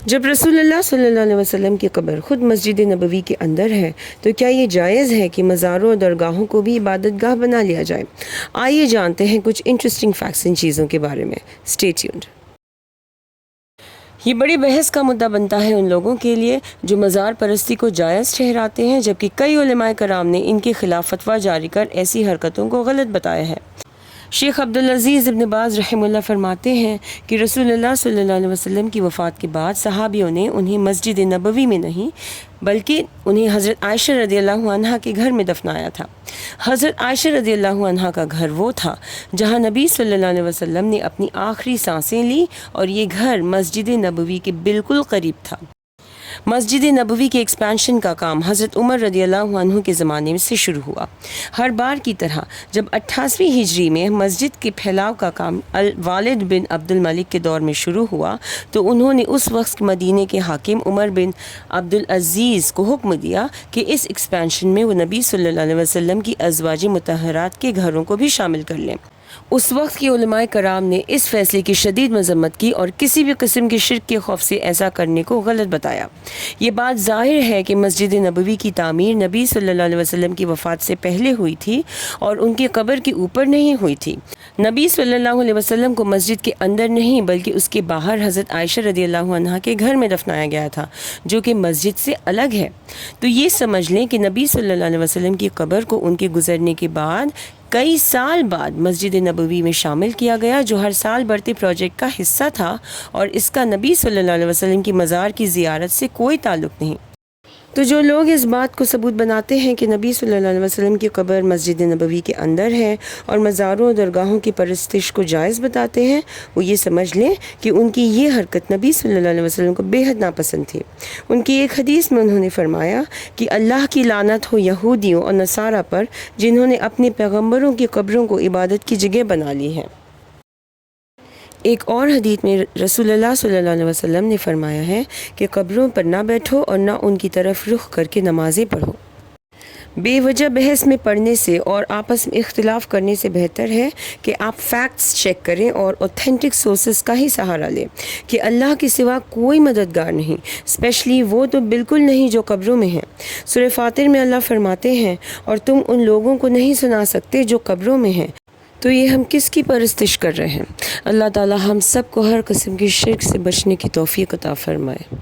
جب رسول اللہ صلی اللہ علیہ وسلم کی قبر خود مسجد نبوی کے اندر ہے تو کیا یہ جائز ہے کہ مزاروں اور درگاہوں کو بھی عبادت گاہ بنا لیا جائے؟ آئیے جانتے ہیں کچھ انٹرسٹنگ فیکٹس ان چیزوں کے بارے میں. Stay tuned. یہ بڑی بحث کا مدعا بنتا ہے ان لوگوں کے لیے جو مزار پرستی کو جائز ٹھہراتے ہیں، جبکہ کئی علماء کرام نے ان کے خلاف فتویٰ جاری کر ایسی حرکتوں کو غلط بتایا ہے. شیخ عبدالعزیز ابن باز رحمہ اللہ فرماتے ہیں کہ رسول اللہ صلی اللہ علیہ وسلم کی وفات کے بعد صحابیوں نے انہیں مسجد نبوی میں نہیں بلکہ انہیں حضرت عائشہ رضی اللہ عنہا کے گھر میں دفنایا تھا. حضرت عائشہ رضی اللہ عنہا کا گھر وہ تھا جہاں نبی صلی اللہ علیہ وسلم نے اپنی آخری سانسیں لی، اور یہ گھر مسجد نبوی کے بالکل قریب تھا. مسجد نبوی کے ایکسپینشن کا کام حضرت عمر رضی اللہ عنہ کے زمانے سے شروع ہوا. ہر بار کی طرح جب 88ویں ہجری میں مسجد کے پھیلاؤ کا کام والد بن عبد الملک کے دور میں شروع ہوا تو انہوں نے اس وقت مدینے کے حاکم عمر بن عبدالعزیز کو حکم دیا کہ اس ایکسپینشن میں وہ نبی صلی اللہ علیہ وسلم کی ازواج مطہرات کے گھروں کو بھی شامل کر لیں. اس وقت کے علماء کرام نے اس فیصلے کی شدید مذمت کی اور کسی بھی قسم کے شرک کے خوف سے ایسا کرنے کو غلط بتایا. یہ بات ظاہر ہے کہ مسجد نبوی کی تعمیر نبی صلی اللہ علیہ وسلم کی وفات سے پہلے ہوئی تھی اور ان کی قبر کے اوپر نہیں ہوئی تھی. نبی صلی اللہ علیہ وسلم کو مسجد کے اندر نہیں بلکہ اس کے باہر حضرت عائشہ رضی اللہ عنہا کے گھر میں دفنایا گیا تھا جو کہ مسجد سے الگ ہے. تو یہ سمجھ لیں کہ نبی صلی اللہ علیہ وسلم کی قبر کو ان کے گزرنے کے بعد کئی سال بعد مسجد نبوی میں شامل کیا گیا، جو ہر سال بڑھتے پروجیکٹ کا حصہ تھا، اور اس کا نبی صلی اللہ علیہ وسلم کی مزار کی زیارت سے کوئی تعلق نہیں. تو جو لوگ اس بات کو ثبوت بناتے ہیں کہ نبی صلی اللہ علیہ وسلم کی قبر مسجد نبوی کے اندر ہے اور مزاروں اور درگاہوں کی پرستش کو جائز بتاتے ہیں، وہ یہ سمجھ لیں کہ ان کی یہ حرکت نبی صلی اللہ علیہ وسلم کو بے حد ناپسند تھی. ان کی ایک حدیث میں انہوں نے فرمایا کہ اللہ کی لعنت ہو یہودیوں اور نصارہ پر جنہوں نے اپنے پیغمبروں کی قبروں کو عبادت کی جگہ بنا لی ہے. ایک اور حدیث میں رسول اللہ صلی اللہ علیہ وسلم نے فرمایا ہے کہ قبروں پر نہ بیٹھو اور نہ ان کی طرف رخ کر کے نمازیں پڑھو. بے وجہ بحث میں پڑھنے سے اور آپس میں اختلاف کرنے سے بہتر ہے کہ آپ فیکٹس چیک کریں اور اوتھینٹک سورسز کا ہی سہارا لیں کہ اللہ کے سوا کوئی مددگار نہیں، اسپیشلی وہ تو بالکل نہیں جو قبروں میں ہیں. سورہ فاطر میں اللہ فرماتے ہیں اور تم ان لوگوں کو نہیں سنا سکتے جو قبروں میں ہیں. تو یہ ہم کس کی پرستش کر رہے ہیں؟ اللہ تعالی ہم سب کو ہر قسم کی شرک سے بچنے کی توفیق عطا فرمائے.